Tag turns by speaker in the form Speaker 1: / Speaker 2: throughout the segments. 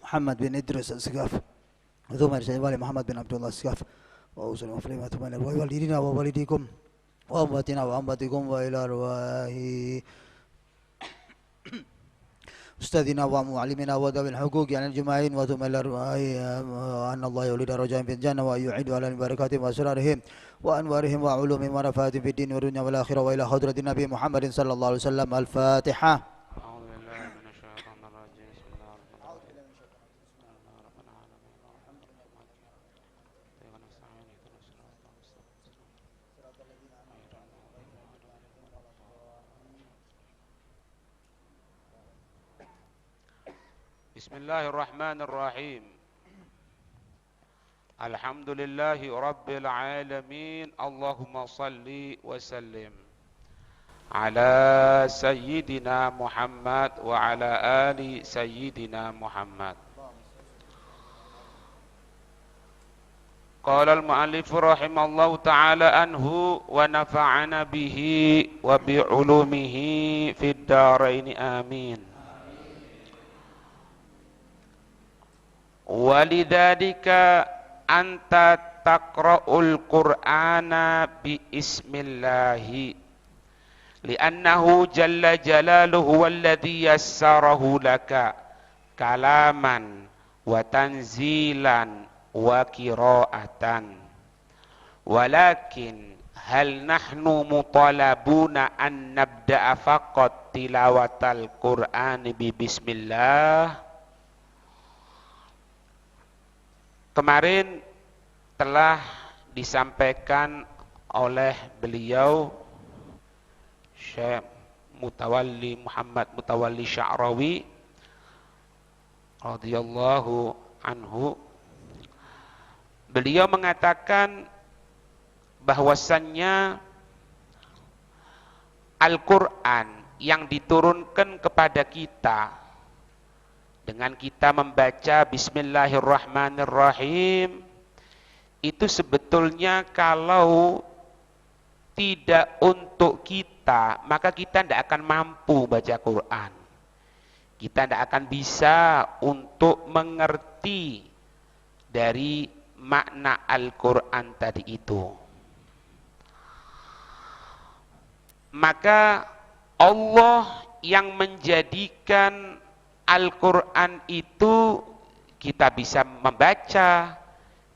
Speaker 1: محمد بن إدريس السقاف ثم إلى محمد بن عبد الله السقاف وأوصل وفلما ثم إلى والدينا ووالديكم وأمتنا وأمتكم وإلى أرواح أستاذنا ومعلمنا وذوي الحقوق يعني الجماعين وثم إلى أرواح أن الله يولد رجاء في الجنة ويعيد على بركاتهم وأسرارهم وأنوارهم وعلومهم ونفاتهم في الدين والدنيا والآخرة وإلى حضرة النبي محمد صلى الله عليه وسلم. الفاتحة.
Speaker 2: Bismillahirrahmanirrahim. Alhamdulillahi Rabbil Alamin. Allahumma salli wa sallim ala Sayyidina Muhammad wa ala ali Sayyidina Muhammad. Qala al-mu'allif rahimallahu ta'ala anhu wa nafa'ana bihi wa bi'ulumihi fid dharain amin. Walidzalika anta taqra'ul Qur'ana bi ismillahi li'annahu jalla jalaluhu walladhi yassarahu laka kalaman wa tanzilan wa qira'atan walakin hal nahnu mutalabuna an nabda'a faqat tilawatal Qur'ani bi bismillah. Kemarin telah disampaikan oleh beliau Syekh Mutawalli Muhammad Mutawalli Sya'rawi radhiyallahu anhu. Beliau mengatakan bahwasannya Al-Quran yang diturunkan kepada kita dengan kita membaca Bismillahirrahmanirrahim itu sebetulnya kalau tidak untuk kita maka kita tidak akan mampu baca Quran. Kita tidak akan bisa untuk mengerti dari makna Al-Quran tadi itu. Maka Allah yang menjadikan Al-Quran itu kita bisa membaca,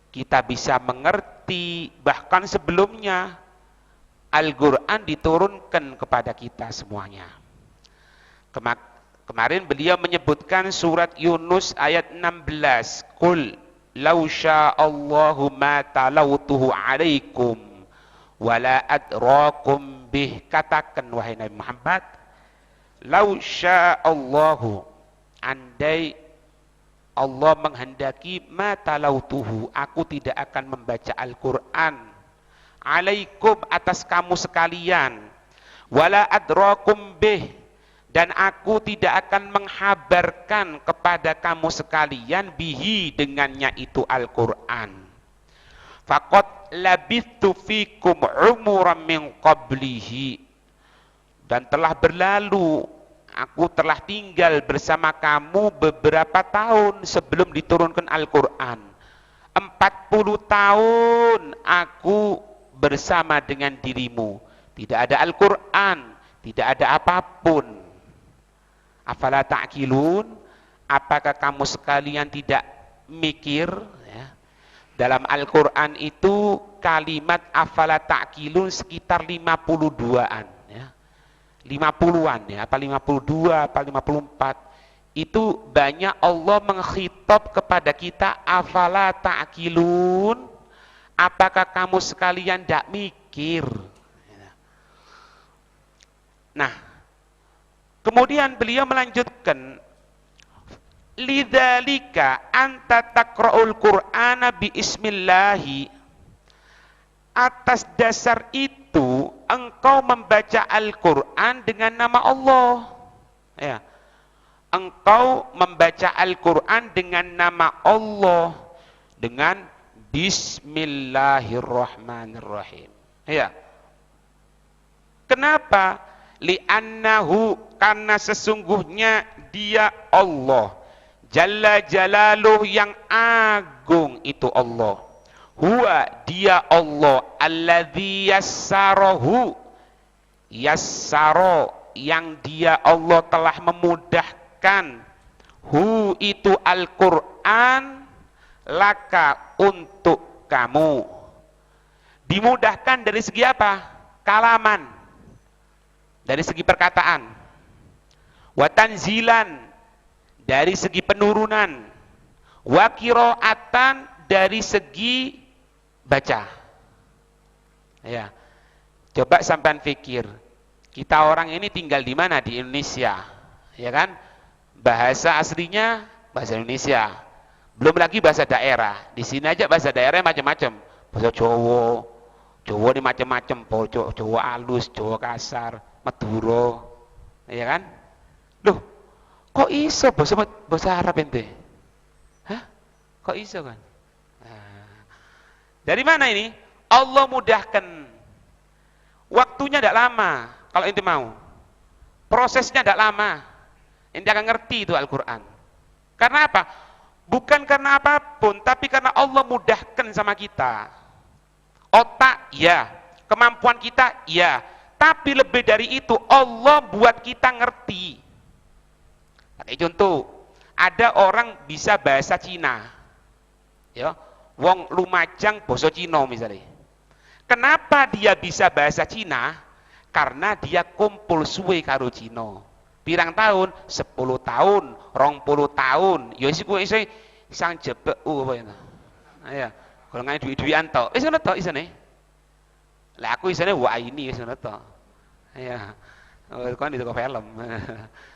Speaker 2: kita bisa mengerti, bahkan sebelumnya Al-Quran diturunkan kepada kita semuanya. Kemarin beliau menyebutkan surat Yunus ayat 16, Qul law sya'allahu ma talawtuhu alaikum wala adrakum bih. Katakan wahai Nabi Muhammad, law sya'allahu, andai Allah menghendaki ma talautuhu, aku tidak akan membaca Al-Quran alaikum, atas kamu sekalian, wala adrakum bih, dan aku tidak akan menghabarkan kepada kamu sekalian bihi, dengannya itu Al-Quran. Faqad labithtu fikum umuran min qablihi, dan telah berlalu, aku telah tinggal bersama kamu beberapa tahun sebelum diturunkan Al-Quran. 40 tahun aku bersama dengan dirimu. Tidak ada Al-Quran, tidak ada apapun. Afala ta'qilun? Apakah kamu sekalian tidak mikir? Ya. Dalam Al-Quran itu kalimat afala ta'qilun sekitar 52-an. 50-an ya, apa 52, apa 54. Itu banyak Allah mengkhitab kepada kita, afala ta'qilun, apakah kamu sekalian tidak mikir? Nah, kemudian beliau melanjutkan, lidzalika anta taqra'ul Qur'ana bi ismillahi, atas dasar itu engkau membaca Al-Quran dengan nama Allah. Ya. Engkau membaca Al-Quran dengan nama Allah, dengan Bismillahirrahmanirrahim. Ya. Kenapa? Li'annahu, karena sesungguhnya dia Allah. Jalla jalaluh, yang agung itu Allah. Huwa, dia Allah. Alladzi yassarahu, yassaro, yang dia Allah telah memudahkan. Hu, itu Al-Quran, laka, untuk kamu. Dimudahkan dari segi apa? Kalaman, dari segi perkataan. Wa tanzilan, dari segi penurunan. Wa qiraatan, dari segi baca. Ya. Coba sampean pikir, kita orang ini tinggal di mana? Di Indonesia, ya kan? Bahasa aslinya bahasa Indonesia. Belum lagi bahasa daerah. Di sini aja bahasa daerah macam-macam. Bahasa Jawa, Jawa ini macam-macam. Jawa halus, Jawa kasar, Madura, ya kan? Loh, kok iso bahasa Arab ente? Hah? Kok iso kan? Nah, dari mana ini? Allah mudahkan. Waktunya tidak lama kalau ente mau. Prosesnya tidak lama. Ente akan ngerti itu Al-Quran. Karena apa? Bukan karena apapun, tapi karena Allah mudahkan sama kita. Otak, ya. Kemampuan kita, ya. Tapi lebih dari itu, Allah buat kita ngerti. Pakai contoh, ada orang bisa bahasa Cina. Ya, wong Lumajang basa Cina misalnya. Kenapa dia bisa bahasa Cina? Karena dia kumpul suwe karo Cina. Pirang tahun? 10 tahun, 20 tahun. Ya isi kuwi iso sang jebek apa ya. Ya, kalau ngai duit-duitan tok. Wis ngono tok isine. Lah aku isine wa ini wis ngono tok. Ya. Kan itu film.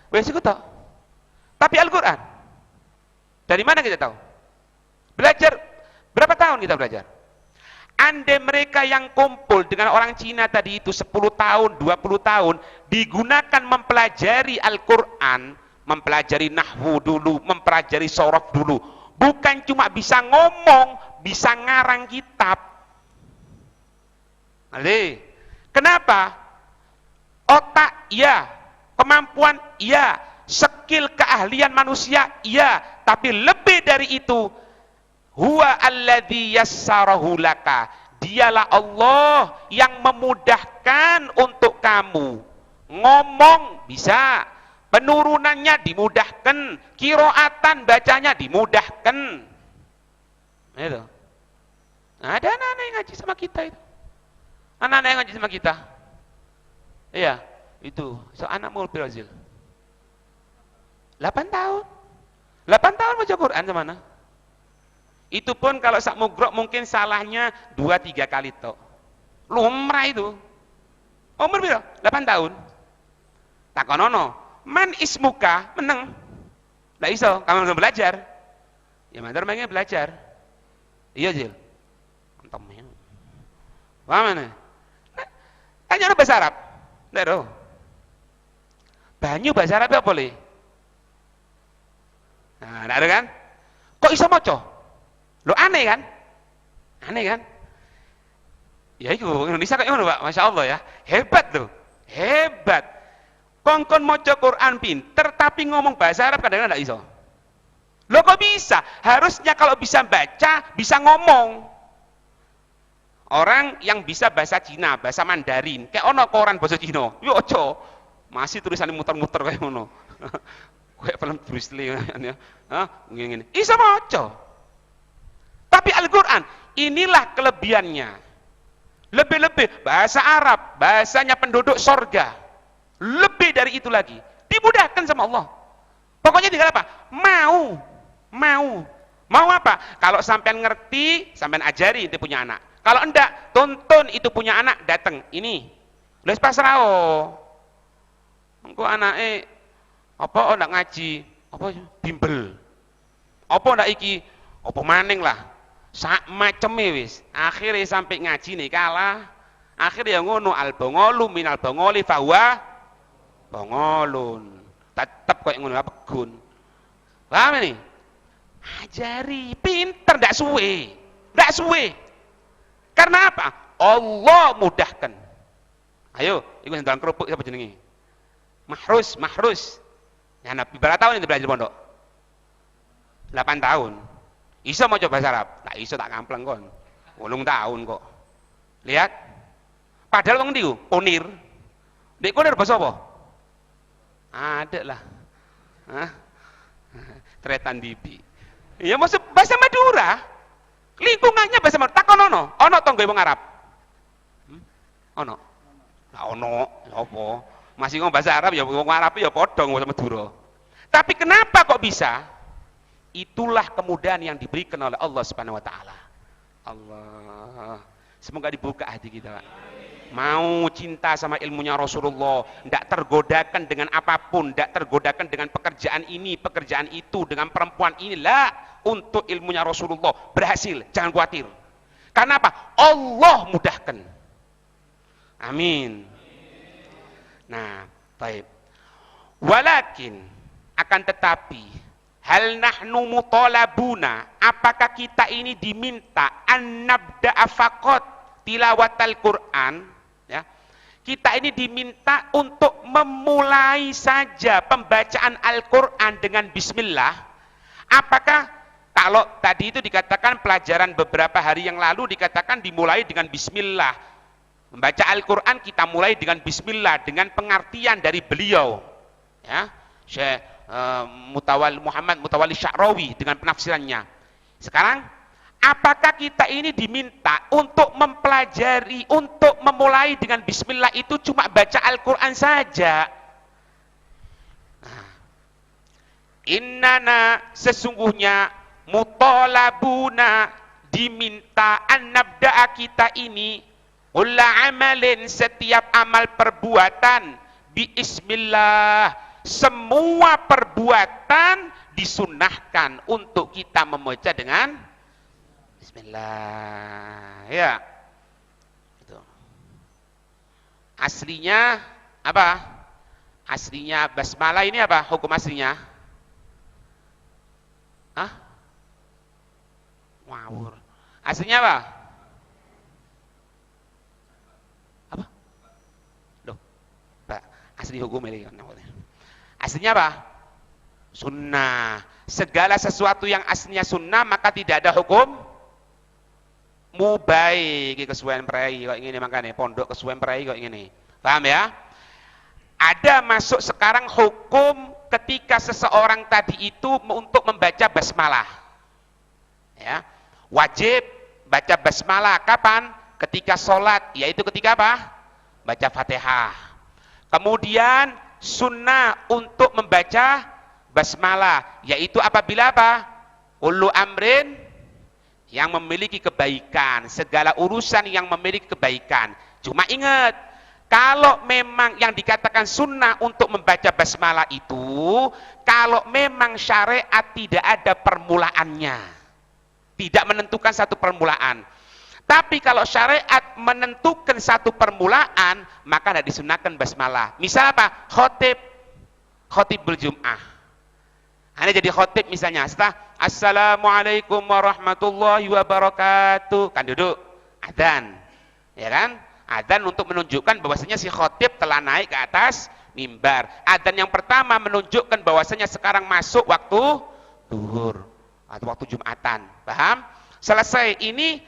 Speaker 2: Wis iku tok. Tapi Al-Qur'an dari mana kita tahu? Belajar berapa tahun kita belajar? Andai mereka yang kumpul dengan orang Cina tadi itu 10 tahun, 20 tahun digunakan mempelajari Al-Quran, mempelajari nahwu dulu, mempelajari sorof dulu, bukan cuma bisa ngomong, bisa ngarang kitab. Nanti, kenapa? Otak, iya. Kemampuan, iya. Skill keahlian manusia, iya. Tapi lebih dari itu, huwa alladzi yassarahu laka, dialah Allah yang memudahkan untuk kamu. Ngomong bisa, penurunannya dimudahkan, qiraatan bacanya dimudahkan. Itu. Nah, ada anak-anak yang ngaji sama kita itu. Anak-anak yang ngaji sama kita. Iya, itu. So anak mau Brazil. 8 tahun. 8 tahun baca Quran sama mana? Itu pun kalau sak mugrok mungkin salahnya 2-3 kali tok. Lumrah itu. Umur berapa? 8 tahun. Takonono, man ismuka, meneng. Lah iso, kamu belum belajar. Ya mantar pengen belajar. Iya, Jil. Antem ya. Paham mana? Tanya bahasa Arab. Ndak do. Banyu bahasa Arab apa boleh? Nah, ada kan? Kok iso maca? Lo aneh kan? Aneh kan? Ya itu Indonesia kayak mana Pak? Masya Allah ya. Hebat tuh. Hebat. Kongkon maca Quran pinter tapi ngomong bahasa Arab kadang-kadang tidak iso. Lo kok bisa? Harusnya kalau bisa baca, bisa ngomong. Orang yang bisa bahasa Cina, bahasa Mandarin, kayak ono koran bahasa Cina. Yo ojo. Masih tulisannya muter-muter kayak ngono. Kayak film Bruce Lee ya. Hah? Ngene-ngene. Iso maca. Tapi Al-Quran, inilah kelebihannya. Lebih-lebih, bahasa Arab, bahasanya penduduk sorga. Lebih dari itu lagi. Dimudahkan sama Allah. Pokoknya tinggal apa? Mau. Mau apa? Kalau sampean ngerti, sampean ajari itu punya anak. Kalau enggak, tuntun itu punya anak, datang. Ini. Les pasrao. Engko anake apa ndak ngaji? Apa bimbel. Apa ndak iki? Apa maning lah. Sak maceme wis. Akhire sampai ngaji nih kalah. Akhirnya ngono al-bangolu minal bangoli fahuwa bangolun. Tetep koyo ngono pegun. Paham ini? Ajari, pinter ndak suwe. Ndak suwe. Karena apa? Allah mudahkan. Ayo, iku dalam kerupuk siapa jenenge? Mahrus. Ya, Nabi berapa tahun itu belajar pondok? 8 tahun. Iso mau coba bahasa Arab? Tak iso, tak kampleng kon. 8 tahun kok. Lihat. Padahal wong ndi ku? Kunir. Nek kunir bahasa apa? Ada lah. Hah? Tretan bibi. Ya maksud bahasa Madura. Lingkungannya bahasa Madura. Takon ono to nggawe wong Arab. Ono. Lah ono, ya apa? Masih ngomong bahasa Arab ya wong Arab ya padha bahasa Madura. Tapi kenapa kok bisa? Itulah kemudahan yang diberikan oleh Allah Subhanahu wa taala. Allah. Semoga dibuka hati kita, Pak. Mau cinta sama ilmunya Rasulullah, tidak tergodakan dengan apapun, tidak tergodakan dengan pekerjaan ini, pekerjaan itu, dengan perempuan inilah untuk ilmunya Rasulullah berhasil, jangan khawatir. Karena apa? Allah mudahkan. Amin. Nah, baik. Walakin akan tetapi hal nahnu mutalabuna, apakah kita ini diminta an nabda'a faqat tilawatal Quran, ya. Kita ini diminta untuk memulai saja pembacaan Al-Qur'an dengan bismillah. Apakah kalau tadi itu dikatakan pelajaran beberapa hari yang lalu dikatakan dimulai dengan bismillah. Membaca Al-Qur'an kita mulai dengan bismillah dengan pengertian dari beliau, ya. Syekh Muhammad Mutawalli Sya'rawi dengan penafsirannya. Sekarang apakah kita ini diminta untuk mempelajari, untuk memulai dengan bismillah itu cuma baca Al-Qur'an saja? Nah, innana sesungguhnya mutalabuna diminta an nabda'a kita ini ulla amalin setiap amal perbuatan bismillah, semua perbuatan disunahkan untuk kita membaca dengan bismillah, ya. Itu. Aslinya apa? Aslinya basmalah ini apa? Hukum aslinya? Hah? Ngawur. Aslinya apa? Apa? Loh. Asli hukum ini. Aslinya apa? Sunnah. Segala sesuatu yang aslinya sunnah maka tidak ada hukum mubai kesuwen prei kok ngene, makane pondok kesuwen prei kok ngene. Paham ya? Ada masuk sekarang hukum ketika seseorang tadi itu untuk membaca basmalah. Ya. Wajib baca basmalah kapan? Ketika sholat, yaitu ketika apa? Baca Fatihah. Kemudian sunnah untuk membaca basmalah, yaitu apabila apa? Ulu amrin, yang memiliki kebaikan, segala urusan yang memiliki kebaikan. Cuma ingat, kalau memang yang dikatakan sunnah untuk membaca basmalah itu, kalau memang syariat tidak ada permulaannya, tidak menentukan satu permulaan. Tapi kalau syariat menentukan satu permulaan, maka tidak disunahkan basmalah. Misal apa? Khotibul Jum'ah. Anda jadi khotib misalnya, setelah Assalamualaikum warahmatullahi wabarakatuh, kan duduk, adzan, ya kan? Adzan untuk menunjukkan bahwasanya si khotib telah naik ke atas mimbar. Adzan yang pertama menunjukkan bahwasanya sekarang masuk waktu zuhur atau waktu Jumatan. Paham? Selesai ini,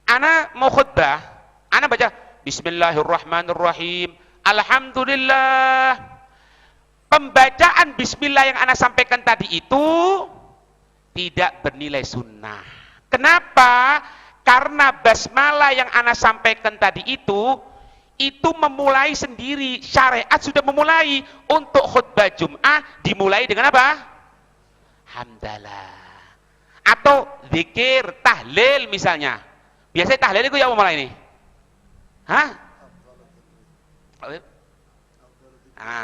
Speaker 2: ana mau khutbah, ana baca Bismillahirrahmanirrahim, Alhamdulillah. Pembacaan bismillah yang ana sampaikan tadi itu tidak bernilai sunnah. Kenapa? Karena basmalah yang ana sampaikan tadi itu memulai sendiri. Syariat sudah memulai. Untuk khutbah Jum'ah dimulai dengan apa? Hamdalah. Atau zikir, tahlil misalnya. Biasanya tahlil itu yang memulai ini. Hah?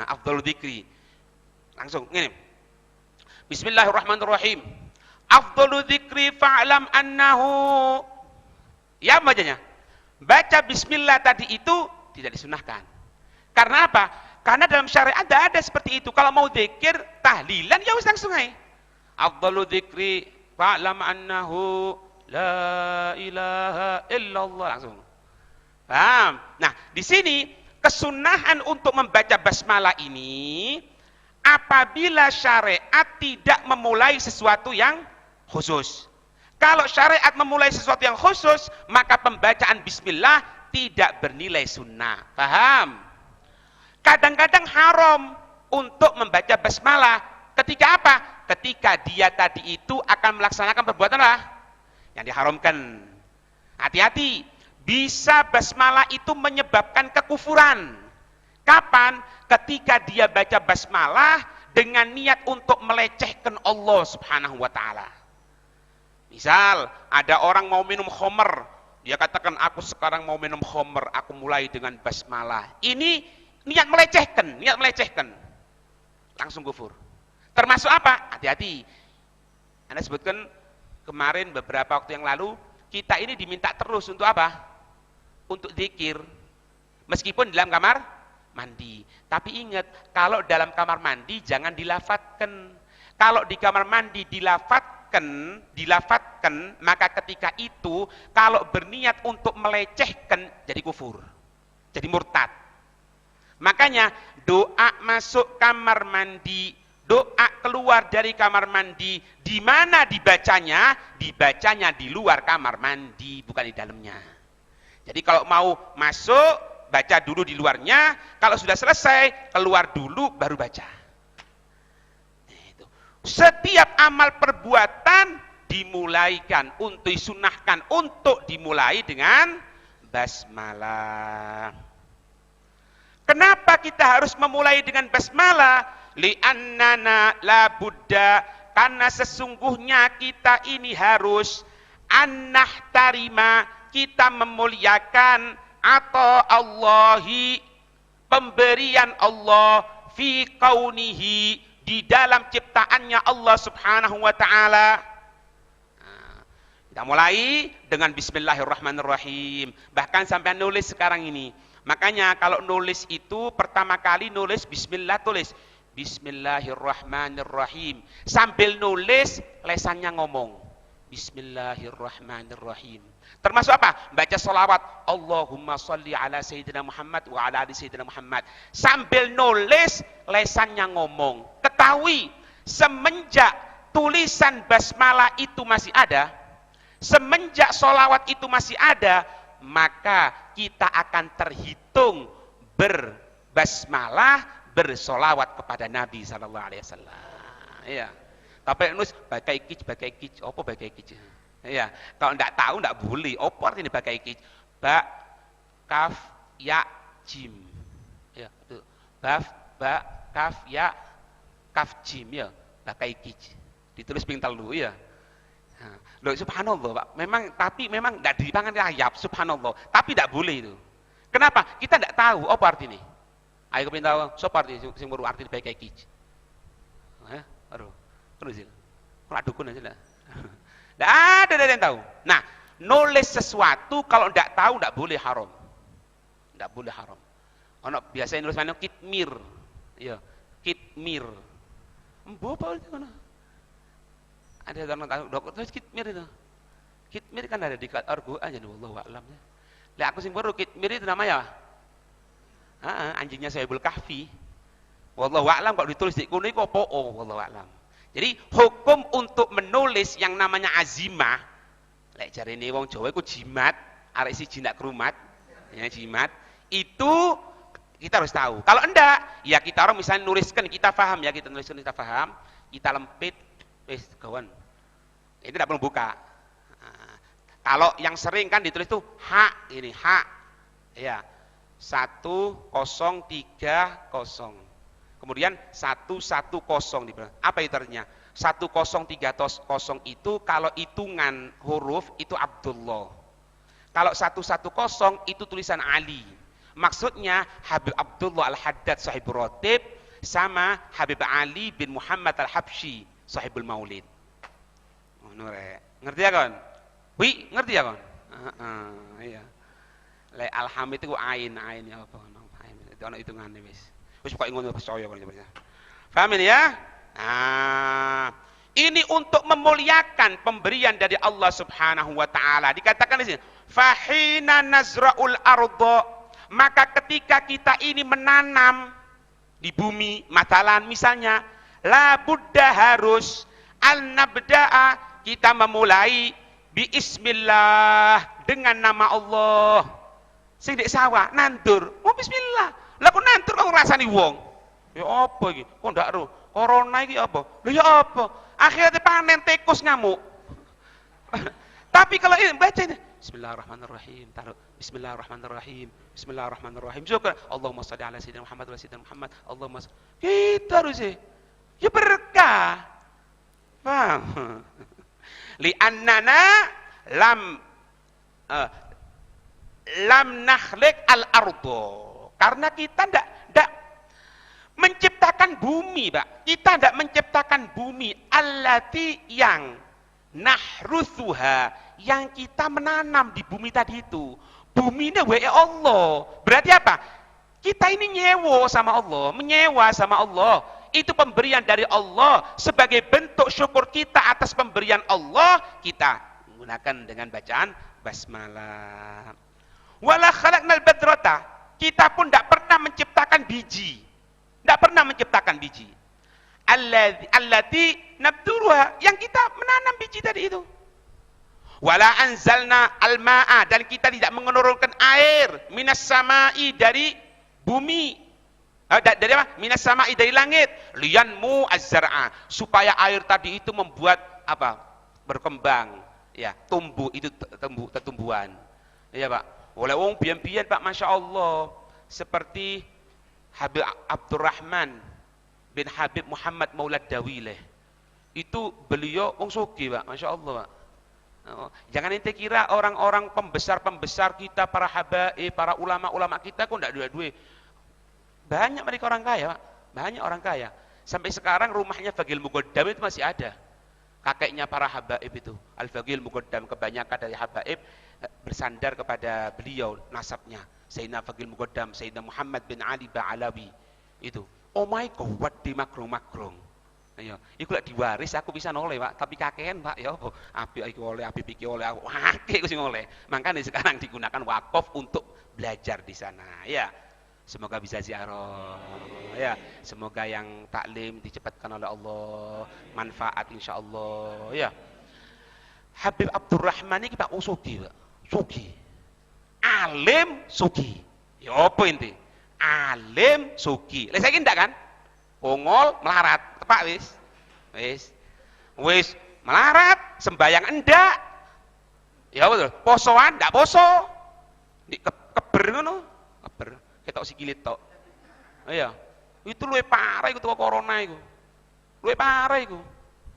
Speaker 2: Afdhalul dzikri. Langsung ngene. Bismillahirrahmanirrahim. Afdhalul dzikri fa'lam annahu, ya bacanya. Baca bismillah tadi itu tidak disunahkan. Karena apa? Karena dalam syariat tidak ada seperti itu. Kalau mau zikir, tahlilan ya wis langsung aja. Afdhalul dzikri fa'lam annahu la ilaha illallah, langsung. Paham? Nah, di sini kesunahan untuk membaca basmalah ini apabila syariat tidak memulai sesuatu yang khusus. Kalau syariat memulai sesuatu yang khusus, maka pembacaan bismillah tidak bernilai sunnah. Paham? Kadang-kadang haram untuk membaca basmalah. Ketika apa? Ketika dia tadi itu akan melaksanakan perbuatan apa? Yang diharamkan. Hati-hati, bisa basmalah itu menyebabkan kekufuran. Kapan? Ketika dia baca basmalah dengan niat untuk melecehkan Allah Subhanahu wa taala. Misal, ada orang mau minum khamr, dia katakan aku sekarang mau minum khamr, aku mulai dengan basmalah. Ini niat melecehkan. Langsung kufur. Termasuk apa? Hati-hati. Anda sebutkan kemarin beberapa waktu yang lalu, kita ini diminta terus untuk apa? Untuk zikir. Meskipun dalam kamar mandi. Tapi ingat, kalau dalam kamar mandi jangan dilafatkan. Kalau di kamar mandi dilafatkan, maka ketika itu kalau berniat untuk melecehkan jadi kufur. Jadi murtad. Makanya doa masuk kamar mandi, doa keluar dari kamar mandi, di mana dibacanya? Dibacanya di luar kamar mandi, bukan di dalamnya. Jadi kalau mau masuk, baca dulu di luarnya, kalau sudah selesai, keluar dulu baru baca. Setiap amal perbuatan dimulaikan, untuk disunahkan, untuk dimulai dengan basmalah. Kenapa kita harus memulai dengan basmalah? Li'annana la buddha, karena sesungguhnya kita ini harus annahtarima, kita memuliakan atau Allahi, pemberian Allah, fi kaunihi, di dalam ciptaannya Allah Subhanahu wa taala. Kita mulai dengan bismillahirrahmanirrahim. Bahkan sampai nulis sekarang ini. Makanya kalau nulis itu pertama kali nulis bismillah, tulis bismillahirrahmanirrahim. Sambil nulis lesannya ngomong bismillahirrahmanirrahim. Termasuk apa? Baca sholawat Allahumma sholli ala sayyidina Muhammad wa ala ali sayyidina Muhammad. Sambil nulis lesannya ngomong. Ketahui, semenjak tulisan basmalah itu masih ada, semenjak sholawat itu masih ada, maka kita akan terhitung berbasmalah, bersolawat kepada Nabi sallallahu alaihi wasallam. Iya. Tapi nulis bagai kic, apa bagai kic? Iya. Kalau enggak tahu enggak boleh. Apa artinya bagai kic? Ba, kaf, ya, jim. Ya, itu. Ba, kaf, ya, kaf, jim ya. Bagai kic. Ditulis ping telu ya. Loh, subhanallah Pak, tapi memang enggak dipangan rayap, subhanallah, tapi enggak boleh itu. Kenapa? Kita enggak tahu apa artinya. Ayo kepengin tahu sapa arti sing weruh arti baik iki. Aduh. Terus ya. Ora dukun aja lah. Enggak ada yang tahu. Nah, nulis sesuatu kalau enggak tahu enggak boleh haram. Enggak boleh haram. Ono biasanya nulis mana kitmir. Ya, kitmir. Embo apa itu kana? Ada orang tahu dokter kitmir itu. Kitmir kan ada di Al-Qur'an aja, wallahu a'lam. Lah aku sing baru kitmir itu namanya anjingnya Sahibul Kahfi. Wallahu a'lam, kok ditulis di kuno iku apa? Wallahu a'lam. Jadi hukum untuk menulis yang namanya azimah, lek jarene wong Jawa iku jimat, arek siji ndak kerumat, ya jimat, itu kita harus tahu. Kalau enggak, ya kita orang misalnya nuliskan, kita paham ya, kita nuliskan, kita paham, kita lempit, kawan. Itu tidak perlu buka. Kalau yang sering kan ditulis tuh hak ini, hak. Ya. 1030. Kemudian 110 di belakang. Apa itu artinya? 1030 itu kalau hitungan huruf itu Abdullah. Kalau 110 itu tulisan Ali. Maksudnya Habib Abdullah Al-Haddad Sahibul Ratib sama Habib Ali bin Muhammad Al-Habsyi Sahibul Maulid. Ngerti ya kawan? Wi, ngerti ya kawan? Iya. Le alhamid itu ain ya apa? Ain itu ana hitungane wis. Wis pokoke ngono percaya kan. Paham ini ya? Nah, ini untuk memuliakan pemberian dari Allah Subhanahu wa taala. Dikatakan di sini, fahina nazra'ul arda, Maka ketika kita ini menanam di bumi, matalan misalnya, la budda harus al-nabda'a, kita memulai bismillah, dengan nama Allah. Sing dek sawah nandur, oh bismillah. Lah kok nandur kok ngrasani wong? Ya apa iki? Kok ndak ro? Corona iki apa? Lho ya apa? Akhirnya panen tikus ngamuk. Tapi kalau ini baca ini Bismillahirrahmanirrahim, taruh Bismillahirrahmanirrahim, Bismillahirrahmanirrahim. Syukur Allahumma shalli ala sayyidina Muhammad wa sayyidina Muhammad. Allahumma kita harus ya berkah. Paham? Li'annana lam nakhliq al-ardo. Karena kita ndak menciptakan bumi, Pak. Kita ndak menciptakan bumi allati yang nahruthuha, yang kita menanam di bumi tadi itu. Bumi ini wae Allah. Berarti apa? Kita ini nyewa sama Allah, menyewa sama Allah. Itu pemberian dari Allah. Sebagai bentuk syukur kita atas pemberian Allah, kita menggunakan dengan bacaan basmalah. Wala khalaqnal badrata. Kita pun tidak pernah menciptakan biji. Tidak pernah menciptakan biji. Allati nabturuha, yang kita menanam biji tadi itu. Wala anzalna al-ma'a, dan kita tidak menurunkan air minas sama'i, dari bumi. Dari apa? Minas sama'i, dari langit. Liyanmu az-zar'a, supaya air tadi itu membuat apa? Berkembang, ya, tumbuh, itu tumbuhan. Ya, Pak. Oleh wong biyen-biyen, Pak, Masya Allah, seperti Habib Abdurrahman bin Habib Muhammad Maulad Dawileh. Itu beliau wong sugih, Pak, Masya Allah, Pak. Jangan ente kira orang-orang pembesar-pembesar kita, para habaib, para ulama-ulama kita kok enggak duit-duit. Banyak mereka orang kaya, Pak. Banyak orang kaya. Sampai sekarang rumahnya Fagil Muqaddam itu masih ada. Kakeknya para habaib itu, Al-Fagil Muqaddam, kebanyakan dari habaib bersandar kepada beliau nasabnya. Sayyidina Fagil Muqaddam, Sayyidina Muhammad bin Ali Ba'alawi. Itu. Oh my God, di makrong-makrong. Ayo, iku lek diwaris aku bisa noleh, Pak, tapi kakean, Pak, ya apa? Abi iku oleh, abi iki oleh, akeh iku sing oleh. Makanya sekarang digunakan wakaf untuk belajar di sana. Ya. Semoga bisa ziarah. Ya, semoga yang taklim dicepatkan oleh Allah, manfaat insyaallah. Ya. Habib Abdurrahman iki Pak Usugi, Pak. Sugi. Alim sugi. Ya apa inti? Alim sugi. Lha saiki ndak kan? Ongol melarat, tepak wis melarat, sembayang endak, ya betul, posoan endak poso, di keber ngono, keber, ketok sikilit tok, iya, itu luwih parah iku tuwa corona iku, luwih parah iku,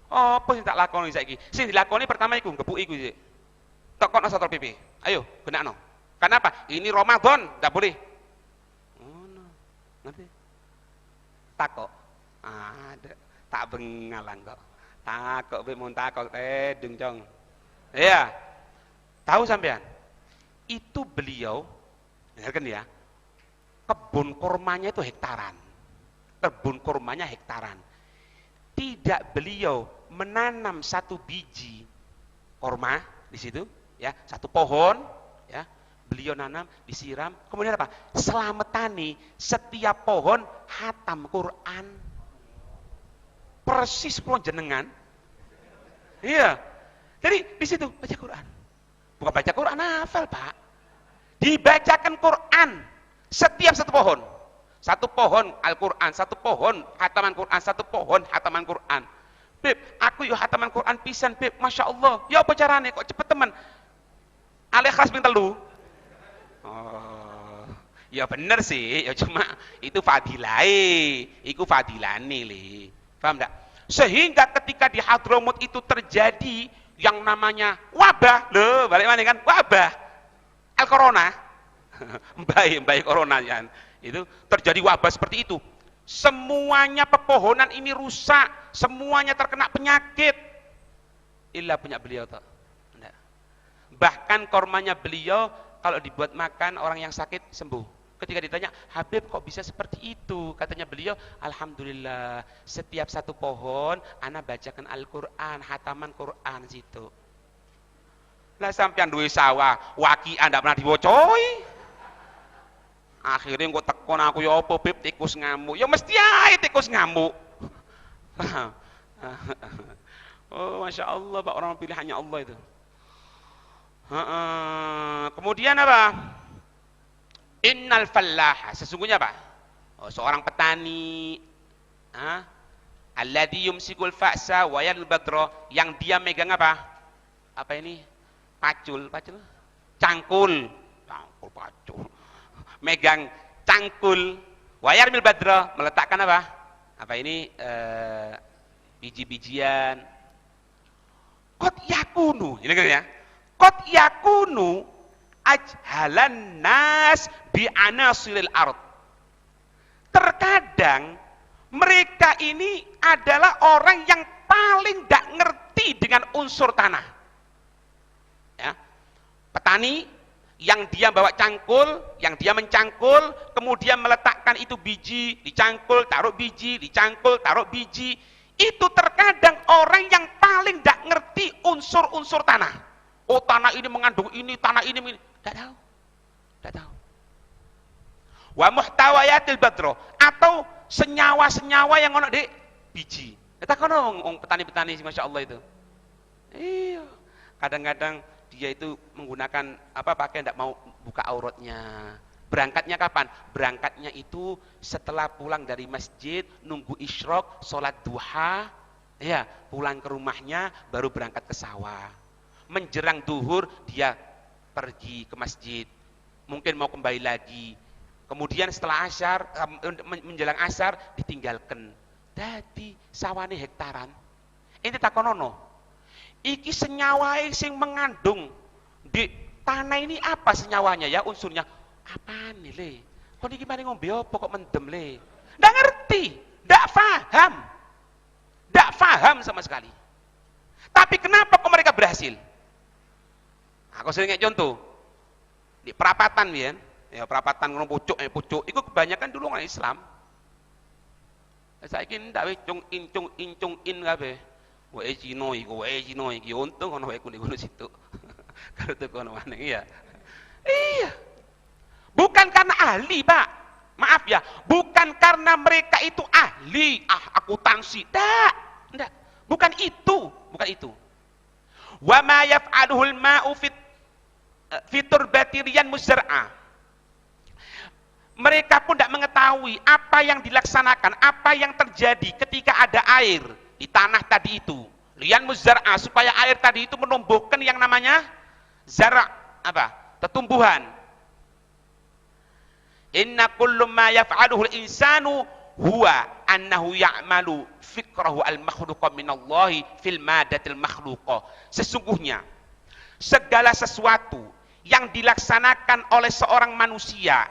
Speaker 2: apa sing tak lakoni saiki? Sing dilakoni pertama iku ngebuki iku sik, tokokno Satpol PP, ayo gunakno, kenapa? Ini Ramadan, enggak boleh, ngerti? Takok. Ada tak bengalan kok. Takok be mun takok dung cong. Iya. Tahu sampean? Itu beliau, dengarkan ya. Kebun kurmanya itu hektaran. Kebun kurmanya hektaran. Tidak beliau menanam satu biji kurma di situ, ya, satu pohon, ya. Beliau nanam, disiram, kemudian apa? Selamatani setiap pohon hatam Quran. Persis pulang jenengan. Iya. Jadi di situ baca Quran. Bukan baca Quran hafal, Pak. Dibacakan Quran setiap satu pohon. Satu pohon Al-Quran, satu pohon hataman Quran, satu pohon hataman Quran. Beb, aku yuk hataman Quran pisan, Beb. Masya Allah. Ya apa caranya kok cepet teman? Al-Ikhlas ping 3. Oh, ya bener sih, ya cuma itu fadilai, itu fadilane le. Paham enggak? Sehingga ketika di Hadramut itu terjadi yang namanya wabah, loh, balik mana kan? Wabah. Al-Corona. Baik corona kan. Itu terjadi wabah seperti itu. Semuanya pepohonan ini rusak, semuanya terkena penyakit. Illa punya beliau tak. Bahkan kormanya beliau kalau dibuat makan orang yang sakit sembuh. Ketika ditanya, Habib kok bisa seperti itu? Katanya beliau, alhamdulillah, setiap satu pohon ana bacakan Al-Qur'an, hataman Qur'an situ. Lah sampean duwe sawah, wakian ndak pernah diwocoi. Akhirnya kok tekon aku ya apa beb tikus ngamuk. Ya mesti ae tikus ngamuk. Oh, Masya Allah, Pak, orang pilihannya Allah itu. Kemudian apa? Innal fallaha, sesungguhnya apa? Oh, seorang petani, alladhi yumsikul fa'sa wa badra, yang dia megang apa? Apa ini? Pacul, cangkul, pacul. Megang cangkul, wa yarmil badra, meletakkan apa? Apa ini? Biji-bijian. Qad yakunu, ini kan ya? Qad yakunu ajhalan nas bi anasilil ard. Terkadang mereka ini adalah orang yang paling tidak ngerti dengan unsur tanah. Ya. Petani yang dia bawa cangkul, yang dia mencangkul, kemudian meletakkan itu biji, dicangkul, taruh biji, dicangkul, taruh biji. Itu terkadang orang yang paling tidak ngerti unsur-unsur tanah. Oh, tanah ini mengandung ini, tanah ini. Tidak tahu. Tidak tahu. Wa muhtawayatil badro, atau senyawa-senyawa yang ono di biji. Kita kan petani-petani, Masya Allah itu. Iya. Kadang-kadang dia itu menggunakan pakaian tidak mau buka auratnya. Berangkatnya kapan? Berangkatnya itu setelah pulang dari masjid, nunggu isyraq, sholat duha, ya, pulang ke rumahnya, baru berangkat ke sawah. Menjelang duhur, dia pergi ke masjid. Mungkin mau kembali lagi. Kemudian setelah asyar, menjelang asyar, ditinggalkan. Dadi sawane hektaran. Ini takonono. Iki senyawa yang mengandung di tanah ini apa senyawanya ya, unsurnya? Apaan nih le? Kok ini gimana ngombe apa kok mendem le? Nggak ngerti, nggak faham sama sekali. Tapi kenapa kok mereka berhasil? Aku sering kayak contoh di perapatan ya perapatan ngono pucuk, itu kebanyakan dulu orang Islam. Saya kira ndak incung in kabeh. Wae Cina iki untung ono wae kuwi situ. Kalau tuh kono maneh iya. Iya. Bukan karena ahli, Pak. Maaf ya, bukan karena mereka itu ahli, akuntansi. Enggak. Bukan itu. Wa ma yaf'aluhul ma'u fi turbati riyan muzar'ah. Mereka pun tidak mengetahui apa yang dilaksanakan, apa yang terjadi ketika ada air di tanah tadi itu. Riyan muzar'ah, supaya air tadi itu menumbuhkan yang namanya zara', tetumbuhan. Inna kullu ma yaf'aluhu al-insanu huwa annahu ya'malu fikrahu al-makhluqa minallahi fil madatil makhluqa. Sesungguhnya segala sesuatu yang dilaksanakan oleh seorang manusia,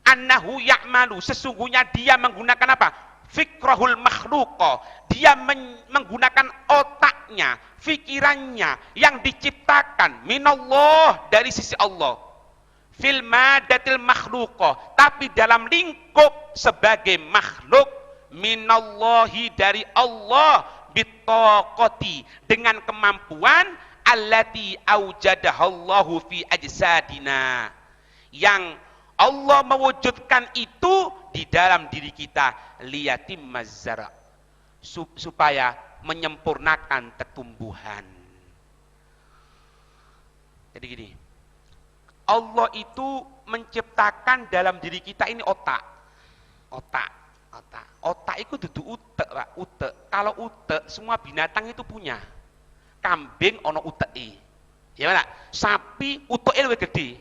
Speaker 2: annahu ya'malu, sesungguhnya dia menggunakan apa? Fikrahul makhluqa. Dia menggunakan otaknya, fikirannya yang diciptakan minallah, dari sisi Allah. Fil madatil makhluqah, tapi dalam lingkup sebagai makhluk, minallahi, dari Allah, bitaqati, dengan kemampuan, allati aujadahallahu fi ajsadina, yang Allah mewujudkan itu di dalam diri kita, liyatimmaz zara', supaya menyempurnakan tumbuhan. Jadi gini, Allah itu menciptakan dalam diri kita ini otak itu dudu utek, Pak. Kalau utek semua binatang itu punya. Kambing ono uteke, ya mana? Sapi uteke luwih gede,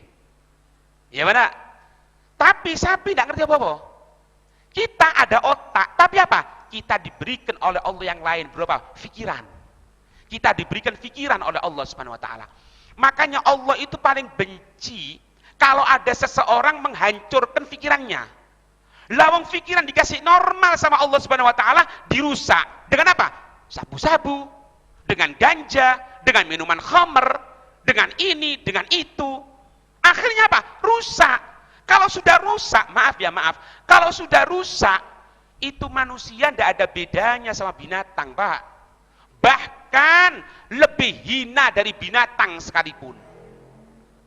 Speaker 2: ya mana? Tapi sapi tidak ngerti apa-apa. Kita ada otak, tapi apa? Kita diberikan oleh Allah yang lain, berapa? Pikiran. Kita diberikan pikiran oleh Allah Subhanahu wa taala. Makanya Allah itu paling benci kalau ada seseorang menghancurkan pikirannya. Lawang pikiran dikasih normal sama Allah Subhanahu wa taala, dirusak. Dengan apa? Sabu-sabu, dengan ganja, dengan minuman khamr, dengan ini, dengan itu. Akhirnya apa? Rusak. Kalau sudah rusak, kalau sudah rusak, itu manusia tidak ada bedanya sama binatang, Pak. Bahkan lebih hina dari binatang sekalipun.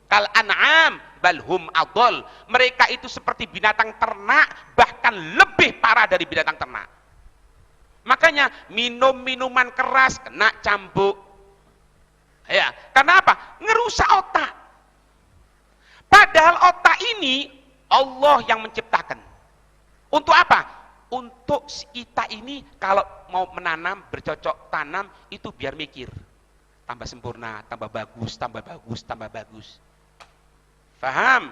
Speaker 2: Kal an'am balhum adol. Mereka itu seperti binatang ternak, bahkan lebih parah dari binatang ternak. Makanya minum minuman keras kena cambuk. Ya, karena apa? Ngerusak otak. Padahal otak ini Allah yang menciptakan. Untuk apa? Untuk kita ini kalau mau menanam, bercocok tanam, itu biar mikir. Tambah sempurna, tambah bagus, tambah bagus, tambah bagus. Faham?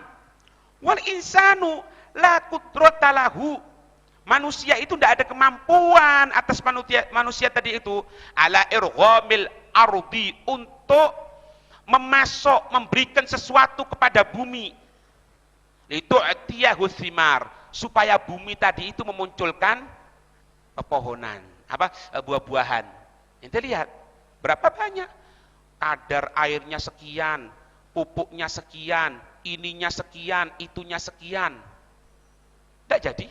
Speaker 2: Wal insanu la qudrata lahu. Manusia itu tidak ada kemampuan atas manusia tadi itu ala irghamil ardi, untuk memasok, memberikan sesuatu kepada bumi. Itu atiyahu thimar, supaya bumi tadi itu memunculkan pepohonan, buah-buahan. Ente lihat berapa banyak kadar airnya sekian, pupuknya sekian, ininya sekian, itunya sekian. Tidak jadi.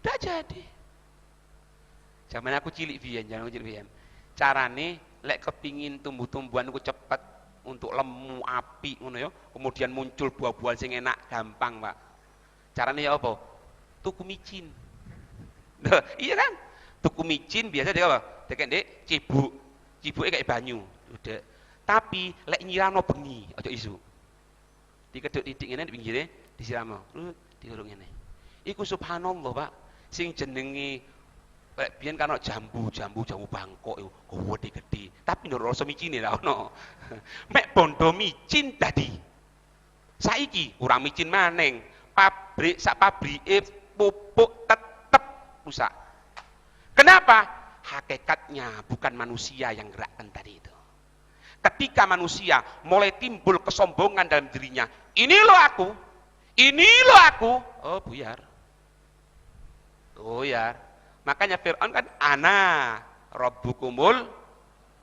Speaker 2: Tidak jadi. Zaman aku cilik biyen, carane lek kepingin tumbuh-tumbuhan ku cepet, untuk lemu api ngono ya, kemudian muncul buah-buahan sing enak, gampang, Pak. Carane ya apa? Tuku micin. Iya kan? Tuku micin biasa dia apa? Dekek ndek cibuk. Cibuke kayak banyu, udah. Tapi lek nyirano bengi, aja isu. Dikeduk titik ngene di pinggire, disiramo. Diurung ngene. Iku subhanallah, Pak. Sing jenenge lek biyen kan jambu Bangkok iku gede-gede. Tapi ndoro rasa micine ra ono. Mek bondo micin dadi. Saiki kurang micin maneng. Sak pabrike pupuk tetep rusak. Kenapa? Hakikatnya bukan manusia yang gerakkan tadi itu. Ketika manusia mulai timbul kesombongan dalam dirinya, ini loh aku, oh buyar. Makanya Fir'aun kan, ana rabbukumul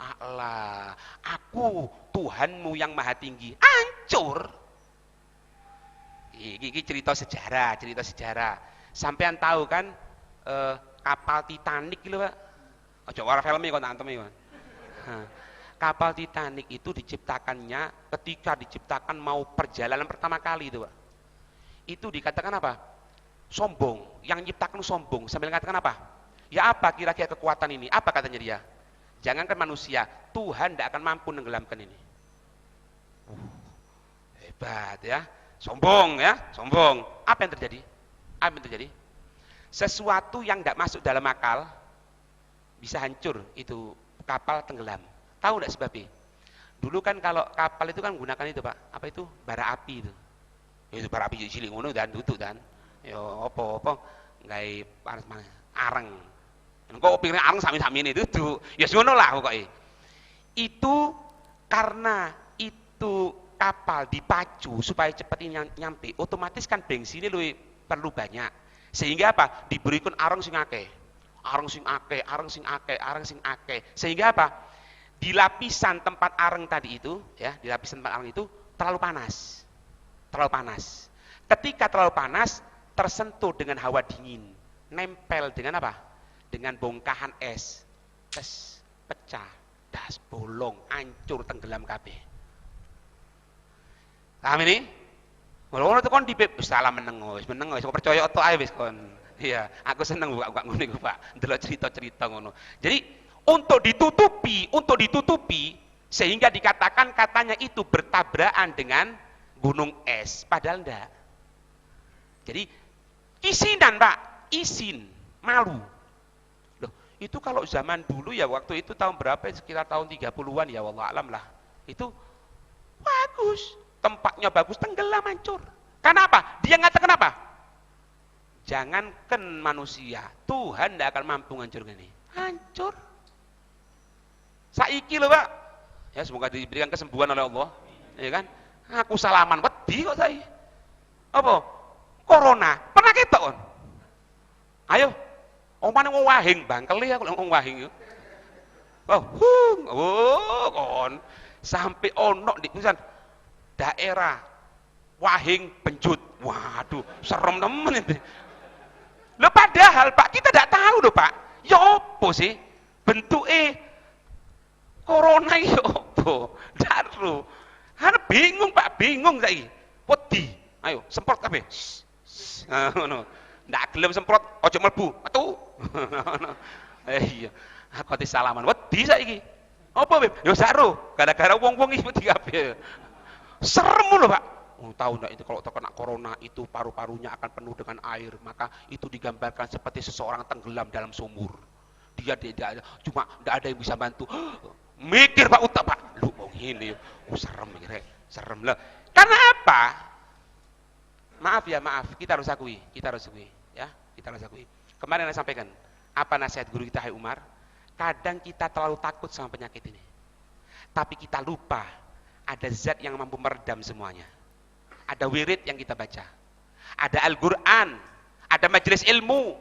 Speaker 2: a'la, aku Tuhanmu yang maha tinggi. Hancur. Ini cerita sejarah. Sampean tahu kan kapal Titanic gitu, Pak? Ojo ora filmnya kok tak antemi, Pak. Kapal Titanic itu diciptakannya ketika diciptakan mau perjalanan pertama kali itu, Pak. Itu dikatakan apa? Sombong. Yang menciptakan sombong. Sambil mengatakan apa? Ya apa kira-kira kekuatan ini? Apa katanya dia? Jangankan manusia, Tuhan tidak akan mampu menenggelamkan ini. Hebat ya. Sombong ya, sombong. Apa yang terjadi? Sesuatu yang tidak masuk dalam akal bisa hancur, itu kapal tenggelam. Tahu tidak sebabnya? Dulu kan kalau kapal itu kan gunakan itu, Pak. Apa itu? Bara api itu. Itu bara api cilik ngono dan tutuk dan. Yo apa-apa gawe panas areng. Engko pikirnya areng sami-sami itu tuh. Ya ngono lah pokoke. Itu karena itu kapal dipacu supaya cepat ini nyampe, otomatis kan bensinnya perlu banyak. Sehingga apa? Diberikan areng sing akeh. Sehingga apa? Di lapisan tempat areng tadi itu, ya, di lapisan tempat areng itu terlalu panas. Ketika terlalu panas, tersentuh dengan hawa dingin, nempel dengan apa? Dengan bongkahan es. Pecah, das bolong, hancur, tenggelam kabeh. Paham ini? Ngono itu kon dipep salah meneng wis percaya tok ae wis kon. Iya, aku seneng buka ngono iku, Pak. Ndelok cerita-cerita ngono. Jadi untuk ditutupi sehingga dikatakan katanya itu bertabrakan dengan gunung es, padahal enggak. Jadi isinan, Pak, isin, malu. Loh, itu kalau zaman dulu ya, waktu itu tahun berapa? Sekitar tahun 30-an ya, wallah alam lah. Itu bagus. Tempatnya bagus, tenggelam, hancur. Kenapa? Dia ngatakan apa? Jangankan manusia, Tuhan tidak akan mampu menghancurkan ini. Hancur. Saiki loh, Pak. Ya, semoga diberikan kesembuhan oleh Allah. Ya kan? Aku salaman wedi kok saya. Apa? Corona. Pernah ketok kon? Ayo. Omane wong wahing, bangkel ya kalau ngomong wahing yo. Kon sampai ono di misalnya daerah Wahing Penjut. Waduh, serem temen ini. Loh padahal Pak, kita tidak tahu loh Pak. Ya apa sih? Bentuknya corona ya apa? Daru. Kan bingung Pak, bingung saiki. Wedi. Ayo, semprot kabeh. Ngono. Ndak gelem semprot, aja mlebu. Metu. Iya. Aku ati salaman. Wedi saiki. Apa, Beb? Ya sakro, gara-gara wong-wong iki wedi kabeh. Serem lho, Pak. Tahu enggak itu kalau terkena corona itu paru-parunya akan penuh dengan air, maka itu digambarkan seperti seseorang tenggelam dalam sumur. Dia cuma enggak ada yang bisa bantu. Mikir Pak Uta, Pak. Lu mau ini. Serem mikir, serem lah. Karena apa? Maaf ya, maaf. Kita harus akui, ya. Kita harus akui. Kemarin saya sampaikan, apa nasihat guru kita Hai Umar? Kadang kita terlalu takut sama penyakit ini. Tapi kita lupa ada zat yang mampu meredam semuanya. Ada wirid yang kita baca. Ada Al-Qur'an, ada majelis ilmu,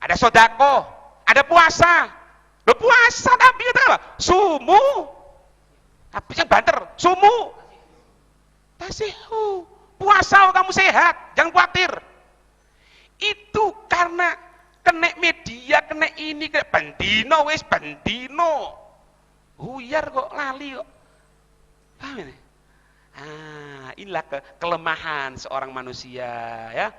Speaker 2: ada sedekah, ada puasa. Loh puasa Nabi kata apa? Sumu. Tapi yang banter, sumu. Tasihu. Puasa kamu sehat, jangan khawatir. Itu karena kena media, kena ini, kena bendino wis bendino. Huyar kok lali kok. Paham ini? Inilah kelemahan seorang manusia ya.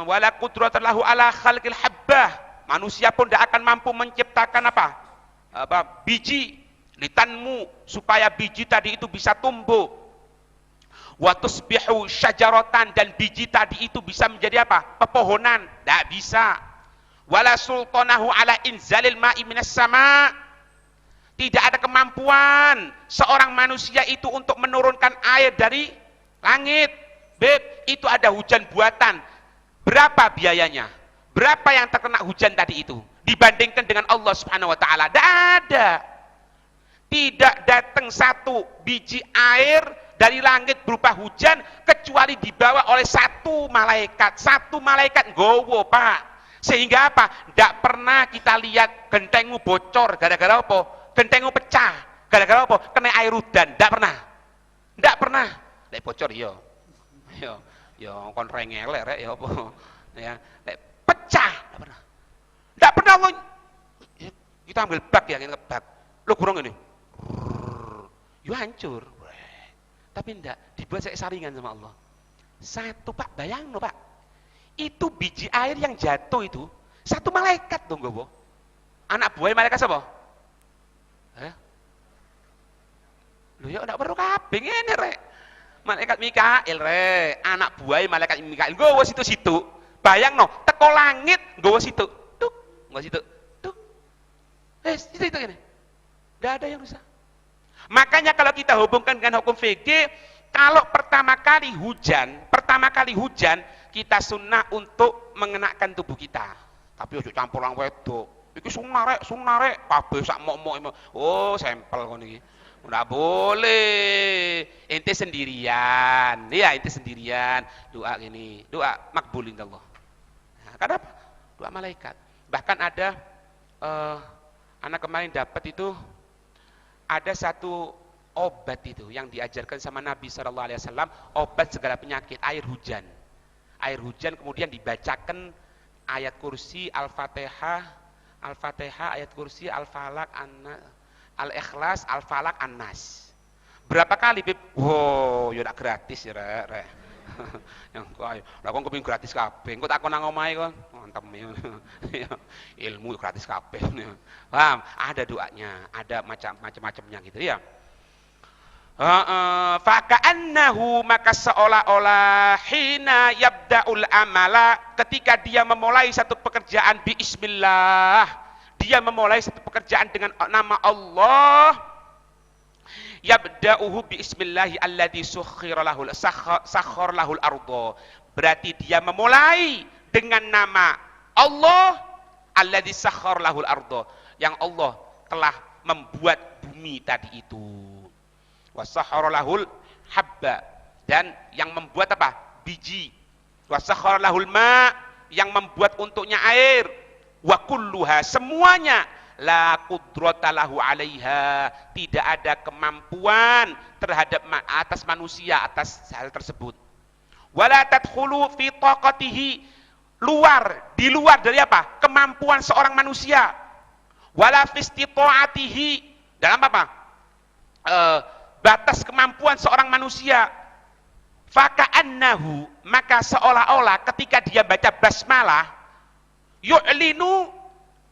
Speaker 2: Wala qudratan lahu ala khalqil habbah. Manusia pun tidak akan mampu menciptakan apa? Biji litanmu supaya biji tadi itu bisa tumbuh. Wa tusbihu syajaratan, dan biji tadi itu bisa menjadi apa? Pepohonan. Tidak bisa. Wala sultanahu ala inzalil ma'i minas sama'. Tidak ada kemampuan seorang manusia itu untuk menurunkan air dari langit. Beb, itu ada hujan buatan. Berapa biayanya? Berapa yang terkena hujan tadi itu? Dibandingkan dengan Allah Subhanahu wa taala. Tidak ada. Tidak datang satu biji air dari langit berupa hujan kecuali dibawa oleh satu malaikat. Satu malaikat nggowo, Pak. Sehingga apa? Tidak pernah kita lihat gentengmu bocor gara-gara apa? Gentengmu pecah gara-gara apa? Kena air hujan. Tidak pernah. Tidak pernah. Lek bocor iya. Yo kon rengel rek ya apa? Ya, lek pecah tidak pernah. Tidak pernah Allah. Kita ambil bak ya, kita bak. Lo kurang ini. Yo hancur. Tapi tidak dibuat saringan sama Allah. Satu Pak, bayang no Pak. Itu biji air yang jatuh itu satu malaikat dong gowo. Anak buah malaikat siapa? Loh ya enggak perlu kabeh ngene rek. Malaikat Mikail rek, anak buah malaikat Mikail nggowo situ-situ. Bayangno, teko langit nggowo situ. Tuk, nggowo situ. Tuk. Itu gini. Enggak ada yang rusak. Makanya kalau kita hubungkan dengan hukum fikih, kalau pertama kali hujan, kita sunnah untuk mengenakan tubuh kita. Tapi ojo campur lang wedok. Iki sunah rek, kabeh sak mok-mok. Oh, sampel ngono iki. Enggak boleh. Ente sendirian. Iya, ente sendirian. Doa gini, doa makbul insyaallah. Nah, kenapa? Doa malaikat. Bahkan ada anak kemarin dapat itu ada satu obat itu yang diajarkan sama Nabi SAW, obat segala penyakit, air hujan. Air hujan kemudian dibacakan ayat kursi, Al-Fatihah, ayat kursi, Al-Falaq, Al-Ikhlas, Al-Falaq, An-Nas. Berapa kali, Bib? Wow, ya tak gratis ya, rek. Yang kok ayo, lah kok kepengin gratis kabeh. Engko tak kon nang omahe kon. Mantap ya. Ilmu gratis kabeh. Paham? Ada doanya, ada macam-macamnya gitu ya. Faka'annahu, maka seolah-olah hina yabda'ul amala, ketika dia memulai satu pekerjaan bismillah, dia memulai satu pekerjaan dengan nama Allah, yabda'uhu bismillahi alladhi sakhkhara lahul ardo, berarti dia memulai dengan nama Allah alladhi sakhkhara lahul ardo, yang Allah telah membuat bumi tadi itu. Wasakhkhara lahul habba, dan yang membuat apa? Biji. Wasakhkhara lahul ma, yang membuat untuknya air. Wa kulluha, semuanya la qudrata lahu 'alaiha, tidak ada kemampuan terhadap atas manusia atas hal tersebut. Wala tadkhulu fi taqatihi, di luar dari apa? Kemampuan seorang manusia. Wala fi istita'atihi, dalam apa? batas kemampuan seorang manusia. Faka'annahu, maka seolah-olah ketika dia baca basmalah, yu'linu,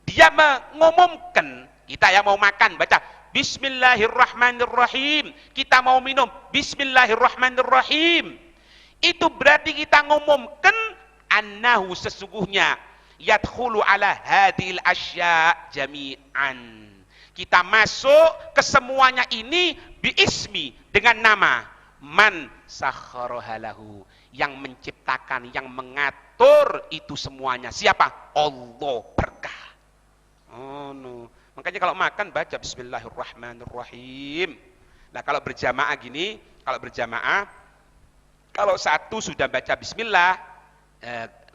Speaker 2: dia mengumumkan. Kita yang mau makan baca Bismillahirrahmanirrahim, kita mau minum Bismillahirrahmanirrahim, itu berarti kita ngumumkan annahu, sesungguhnya yadkhulu ala hadhil asya jami'an, kita masuk ke semuanya ini biismi, dengan nama man sakharahalahu, yang menciptakan, yang mengatur itu semuanya. Siapa? Allah, berkah. Oh no. Makanya kalau makan baca Bismillahirrahmanirrahim. Nah kalau berjamaah gini, kalau satu sudah baca Bismillah,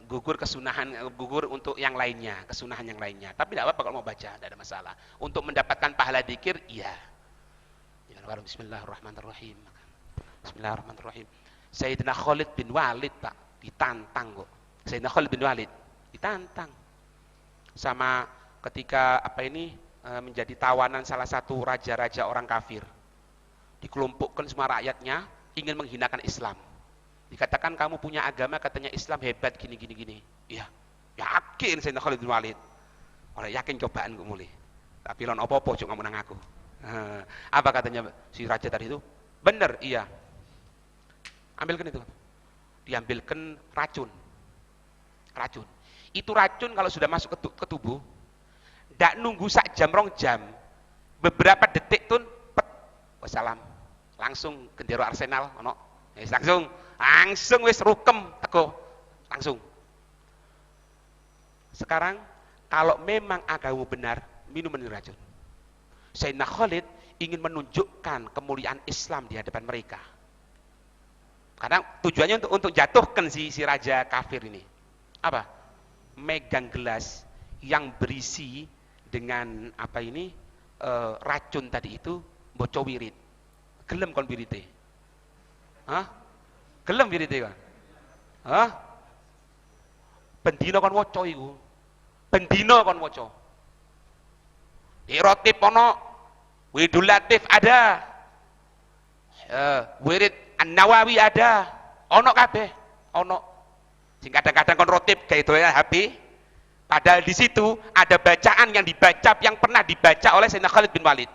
Speaker 2: gugur kesunahan, gugur untuk yang lainnya, kesunahan yang lainnya. Tapi tidak apa-apa kalau mau baca, tidak ada masalah. Untuk mendapatkan pahala dzikir, iya. Bismillahirrahmanirrahim. Bismillahirrahmanirrahim. Sayyidina Khalid bin Walid, Pak, ditantang kok. Sayyidina Khalid bin Walid ditantang sama ketika menjadi tawanan salah satu raja-raja orang kafir. Dikelompokkan semua rakyatnya ingin menghinakan Islam. Dikatakan kamu punya agama, katanya Islam hebat gini. Iya, yakin Sayyidina Khalid bin Walid. Orang yakin cobaan kok mulai. Tapi lawan apa-apa cuma ngomong nang aku. Apa katanya si raja tadi itu? Bener, iya. Ambilkan itu. Diambilkan racun. Itu racun kalau sudah masuk ke tubuh, ndak nunggu sak jam, 2 jam. Beberapa detik tuh wassalam. Langsung gendero Arsenal ono. Langsung wis rukem teko. Langsung. Sekarang kalau memang agama benar, minum racun. Sayyidina Khalid ingin menunjukkan kemuliaan Islam di hadapan mereka. Karena tujuannya untuk jatuhkan si raja kafir ini. Apa? Megang gelas yang berisi dengan racun tadi itu, boco wirid. Gelem kon wirite. Hah? Gelem wirite kan? Hah? Bendina kon waca iku. Bendina kon waca. Di rotib ono, Wiridul Latif ada. Wirid An-Nawawi ada, ono kabeh, ono. Sing kadang-kadang kon rotib kayak doyan HP, padahal di situ ada bacaan yang pernah dibaca oleh Sayyidina Khalid bin Walid.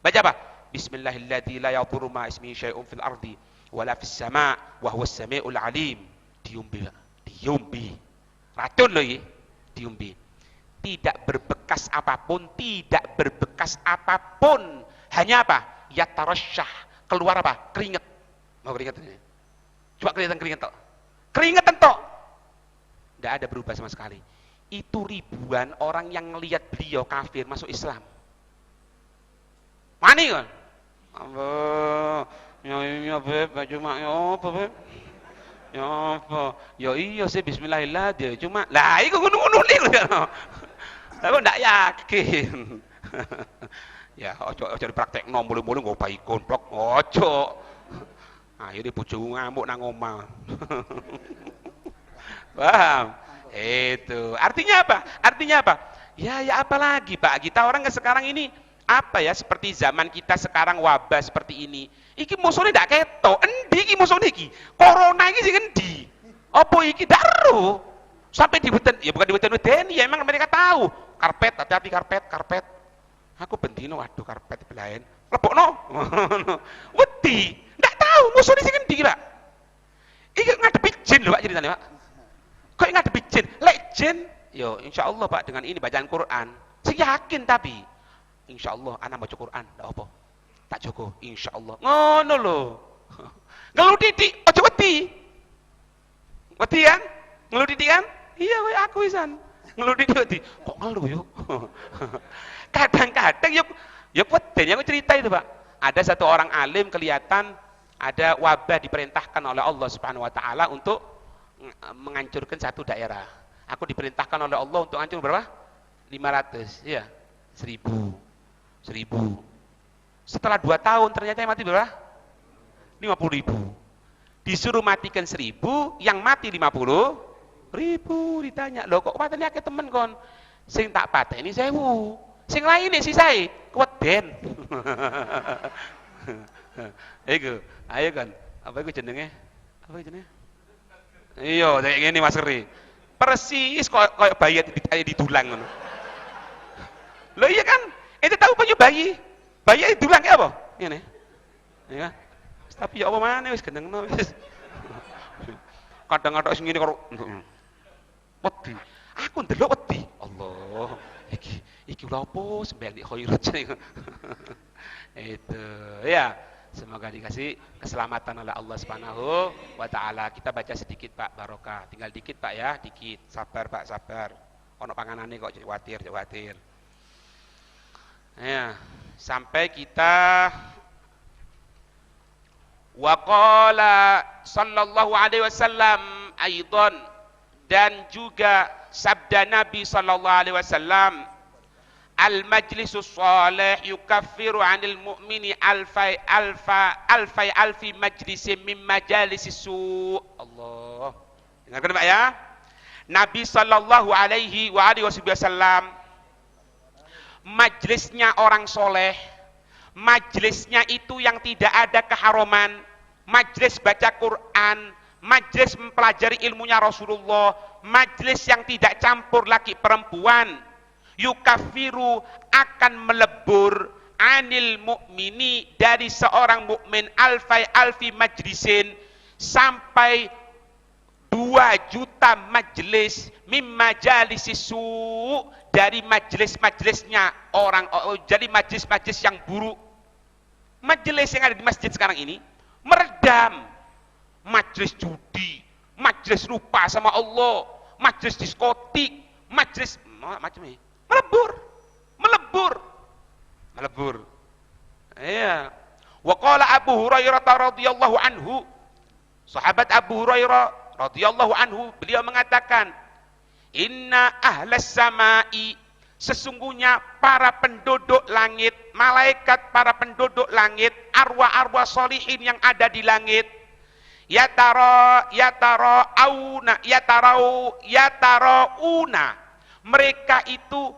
Speaker 2: Baca apa? Bismillahilladzi la yadurru ma ismihi syai'un fil ardi wala fis sama' wa huwas samiul alim. Diumbi. Racun loh iki, diumbi. Tidak berbekas apapun, hanya apa? Yatarasyah, keluar apa? Keringat. Mau keringat ini? Coba kelihatan keringat tok. Keringetan tok. Tidak ada berubah sama sekali. Itu ribuan orang yang melihat beliau kafir masuk Islam. Mani kan? Ya beb, baju mak ya apa beb? Ya apa? Ya iya sih bismillahirrahmanirrahim. Cuma lah iku ngono-ngono niku kan. Aku ndak yakin. Ya ojo dipraktekno mulu-mulu nggo bayi gondok, ojo. Akhirnya bojoku ngamuk nang omah. Paham? Itu. Artinya apa? Ya apa lagi, Pak? Kita orang sekarang ini seperti zaman kita sekarang wabah seperti ini. Iki musuhnya ndak ketok. Endi iki musuhnya iki? Corona iki sing endi? Apa iki daru? Sampai diweden, ya bukan diweden-wedeni, ya emang mereka tahu. Karpet, hati-hati karpet. Aku bendino, waduh karpet belain. Lebokno. Wedi. Ndak tahu musuhnya sing endi, Pak. Iki ngadepi jin lho, Pak, ceritanya, Pak. Kok ngadepi jin? Lek jin, yo insyaallah Pak dengan ini bacaan Quran. Sing yakin tapi insyaallah ana baca Quran, ndak apa. Tak jogo insyaallah. Ngono lho. Ngelu titik, aja wedi. Wedi kan? Ngelu titik kan? Iya kowe aku wisan. Ngelu titik wedi. Kok ngelu yo? Kadang-kadang yo wedi, aku cerita itu, Pak. Ada satu orang alim kelihatan ada wabah diperintahkan oleh Allah Subhanahu wa taala untuk menghancurkan satu daerah. Aku diperintahkan oleh Allah untuk hancur berapa? 500, iya. 1000. Setelah 2 tahun ternyata yang mati berapa? 50.000. Disuruh matikan 1000, yang mati 50.000. Ditanya, loh kok pateni akeh temen kon? Sing tak pateni 1000. Sing lainnya sisae keweden. Iku, ayo kan. Apa iku jenenge? Apa iku jenenge? Iya, kayak gini Mas Ri. Persis kayak bayi didulang ngono. Loh iya kan? Ente tahu banyu bayi? Bayi didulang kayak apa? Ngene. Iya. Tapi ya apa maneh wis gendengno wis. Kadang-kadang sing ngene karo wedi. Aku ndelok wedi. Allah. Iki lha opo sembayang di khairat. Itu. Ya. Semoga dikasih keselamatan oleh Allah Subhanahu wa taala. Kita baca sedikit Pak barokah. Tinggal dikit Pak ya, dikit. Sabar Pak, sabar. Ono panganane kok khawatir. Ya, sampai kita wa qala sallallahu alaihi wasallam aidan, dan juga sabda Nabi sallallahu alaihi wasallam, al majlisus salih yukaffiru 'anil mu'mini alfi majlisin min majalisis su. Allah. Dengarkan Pak ya. Nabi sallallahu alaihi wasallam, majlisnya orang soleh, majlisnya itu yang tidak ada keharuman, majlis baca Quran, majlis mempelajari ilmunya Rasulullah, majlis yang tidak campur laki perempuan, yukafiru akan melebur anil mukmini dari seorang mukmin alfi majlisin sampai 2 juta majlis mimma jalisisu dari majlis-majlisnya orang, jadi majlis-majlis yang buruk. Majlis yang ada di masjid sekarang ini meredam, majlis judi, majlis lupa sama Allah, majlis diskotik, majlis macam ini melebur. Iya. Wa qala Abu Hurairah radhiyallahu anhu, sahabat Abu Hurairah radhiyallahu anhu, beliau mengatakan, inna ahlas samai, sesungguhnya para penduduk langit, malaikat para penduduk langit, arwah-arwah solihin yang ada di langit, yatarauna, mereka itu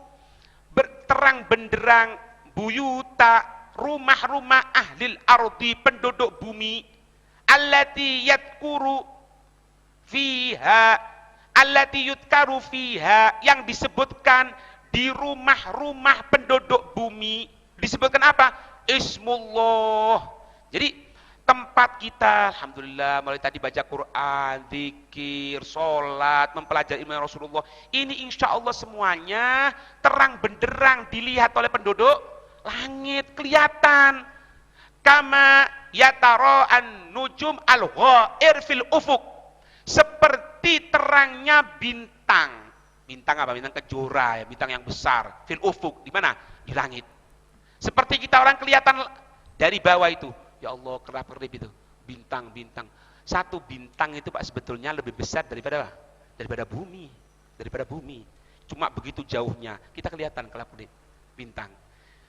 Speaker 2: berterang benderang buyuta, rumah-rumah ahlil ardi, penduduk bumi, allati yadhkuru fiha, yang disebutkan di rumah-rumah penduduk bumi, disebutkan apa? Ismullah. Jadi tempat kita, alhamdulillah, mulai tadi baca Quran, zikir, sholat, mempelajari ilmu Rasulullah, ini insya Allah semuanya terang benderang dilihat oleh penduduk langit, kelihatan. Kama yatara'an nujum al-ghair fil ufuk, seperti terangnya bintang. Bintang apa? Bintang kejora, ya, bintang yang besar. Fil ufuk, di mana? Di langit. Seperti kita orang kelihatan dari bawah itu. Ya Allah, kerap-kerip itu. Bintang-bintang. Satu bintang itu Pak sebetulnya lebih besar daripada bumi. Daripada bumi. Cuma begitu jauhnya. Kita kelihatan kerap-kerip bintang.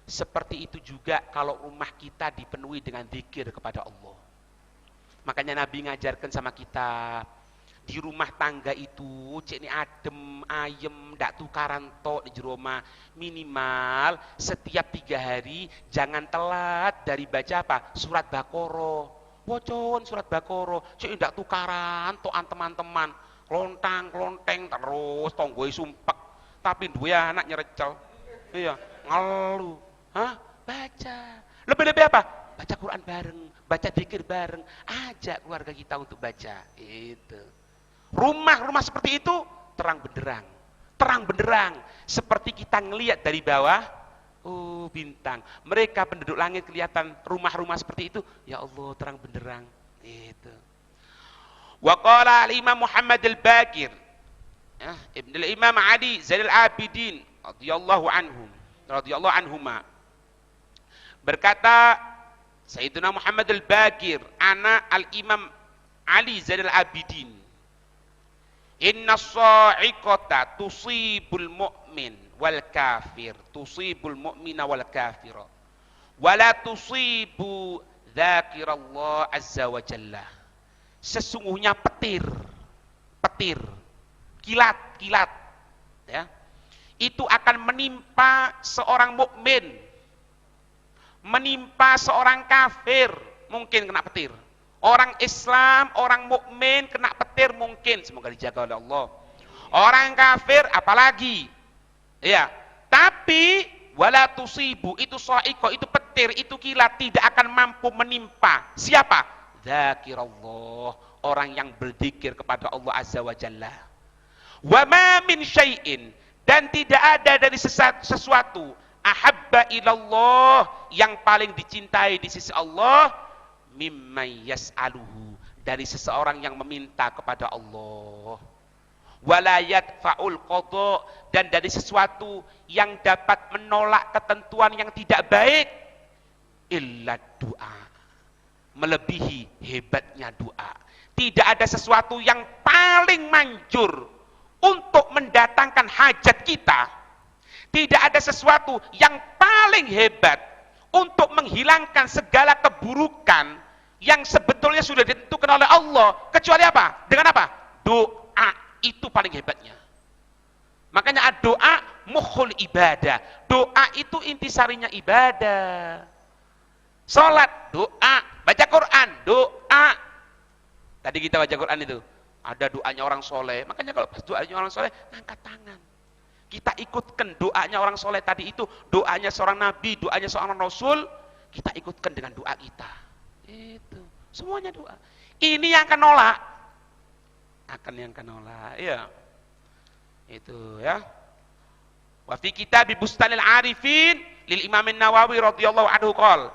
Speaker 2: Seperti itu juga kalau rumah kita dipenuhi dengan zikir kepada Allah. Makanya Nabi ngajarkan sama kita, di rumah tangga itu cek ini adem, ayem, ndak tukaran tok di rumah, minimal setiap 3 hari jangan telat dari baca apa? Surat Baqarah. Wocon surat Baqarah, cek ndak tukaran tok teman-teman, klontang-klonteng terus tonggoi sumpek, tapi duwe anak nyerecel. Iya, ngeluh. Hah? Baca. Lebih-lebih apa? Baca Quran bareng, baca zikir bareng, ajak keluarga kita untuk baca. Itu. Rumah-rumah seperti itu terang benderang, seperti kita ngelihat dari bawah, oh bintang. Mereka penduduk langit kelihatan rumah-rumah seperti itu, ya Allah terang benderang. Itu. Wa qala al-Imam Muhammad al-Baqir, Ibn al-Imam Ali Zainal Abidin radhiyallahu anhuma, berkata Sayyidina Muhammad al-Baqir, ana al-Imam Ali Zainal Abidin, inna sa'iqata tusibul mu'min wal kafir, tusibul mu'mina wal kafira, wala tusibu dzakirallah azza wa jalla. Sesungguhnya petir, kilat, ya, itu akan menimpa seorang mukmin menimpa seorang kafir mungkin kena petir, orang Islam, orang mukmin kena petir mungkin, semoga dijaga oleh Allah. Orang kafir apalagi, ya. Tapi wala tusibu, itu sa'iqah, itu petir, itu kilat tidak akan mampu menimpa siapa? Dzakirallah, orang yang berzikir kepada Allah Azza wa Jalla. Wa ma min syai'in, dan tidak ada dari sesuatu ahabba ilallah, yang paling dicintai di sisi Allah, mimma yas'aluhu, dari seseorang yang meminta kepada Allah. Wala yadfa'ul qada, dan dari sesuatu yang dapat menolak ketentuan yang tidak baik, illa doa, melebihi hebatnya doa. Tidak ada sesuatu yang paling manjur untuk mendatangkan hajat kita. Tidak ada sesuatu yang paling hebat untuk menghilangkan segala keburukan yang sebetulnya sudah ditentukan oleh Allah, kecuali apa? Dengan apa? Doa. Itu paling hebatnya. Makanya doa mukhul ibadah. Doa itu intisarinya ibadah. Salat, doa. Baca Quran, doa. Tadi kita baca Quran itu, ada doanya orang soleh. Makanya kalau pas doanya orang soleh, angkat tangan. Kita ikutkan doanya orang soleh tadi itu, doanya seorang nabi, doanya seorang rasul, kita ikutkan dengan doa kita. Itu, semuanya doa. Ini yang akan nolak. Yang nolak, ya. Itu ya. Wa fi kitab Bustanil Arifin lil Imam Nawawi radhiyallahu anhu qol.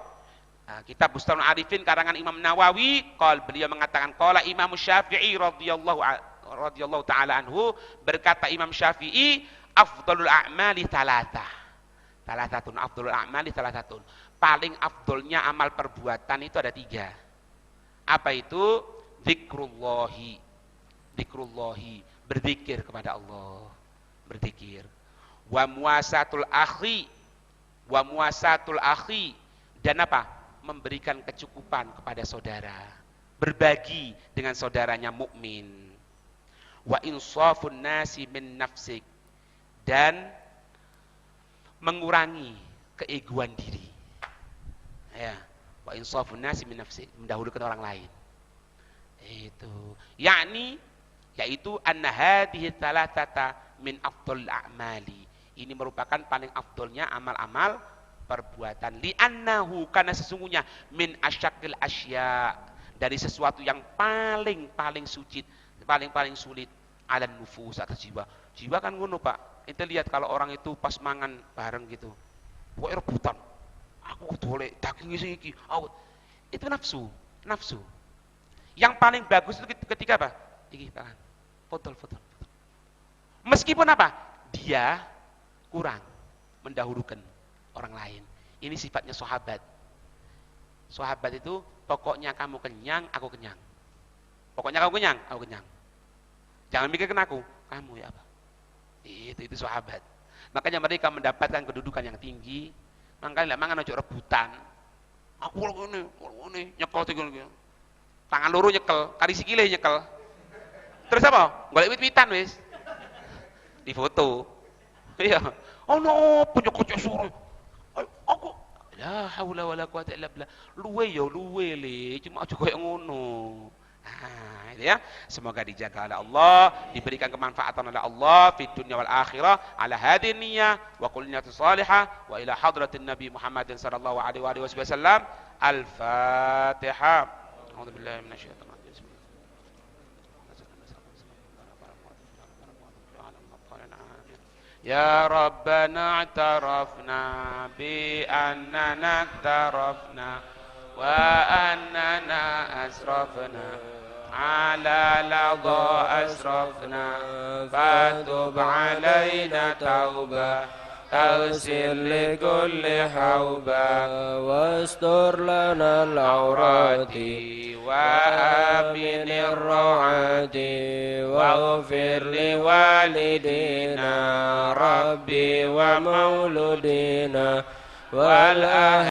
Speaker 2: Kitab Bustanul Arifin karangan Imam Nawawi, qol, beliau mengatakan qala Imam Syafi'i radhiyallahu taala anhu, berkata Imam Syafi'i, afdhalul a'mali thalathatun, afdhalul a'mali thalathatun, paling afdolnya amal perbuatan itu ada 3. Apa itu? Zikrullahi, berzikir kepada Allah, berzikir. Wa muasatul akhi, dan apa? Memberikan kecukupan kepada saudara, berbagi dengan saudaranya mukmin. Wa insafun nasi min nafsik, dan mengurangi keegoan diri. Ya, wa insafun nasi min nafsik, mendahulukan orang lain. Itu, yaitu anna hadhihi thalathata min afdhal a'mali. Ini merupakan paling afdolnya amal-amal perbuatan. Li'annahu, karena sesungguhnya min asyaqqil asya, dari sesuatu yang paling suci, paling sulit, ala nufus, atas jiwa. Jiwa kan ngono, Pak. Kita lihat kalau orang itu pas mangan bareng gitu, pokoke rebutan. Aku boleh daging iki. Itu nafsu. Yang paling bagus itu ketika apa? Iki tangan. Foto. Meskipun apa? Dia kurang mendahulukan orang lain. Ini sifatnya sahabat. Sahabat itu pokoknya kamu kenyang, aku kenyang. Pokoknya kamu kenyang, aku kenyang. Jangan mikirkan aku, kamu ya apa? Itu sahabat. Makanya mereka mendapatkan kedudukan yang tinggi. Makanya mangan ojo rebutan. Aku ngene, nyekel gitu. Tangan loro nyekel, kari sikile nyekel. Terus apa? Golek wit-witan wis. Di foto. Iya. Oh no, punya kocok suruh. Aku la haula wala quwata illa billah. Luwe le, cuma aja koyo ngono. Nah, itu ya. Semoga dijaga oleh Allah, diberikan kemanfaatan oleh Allah di dunia wal akhirah ala hadhihi niyyah wa qul niyyatu salihah wa ila hadratin nabi Muhammadin sallallahu alaihi wasallam. Al-Fatihah. أعوذ بالله من الشيطان الرجيم. يا ربنا اعترفنا بأننا اقترفنا وأننا أسرفنا على لظى أسرفنا فتب علينا توبة تغسل لكل حوبة واستر لنا العورات وآمن الروعات واغفر لوالدينا ربي ومولودينا والأهل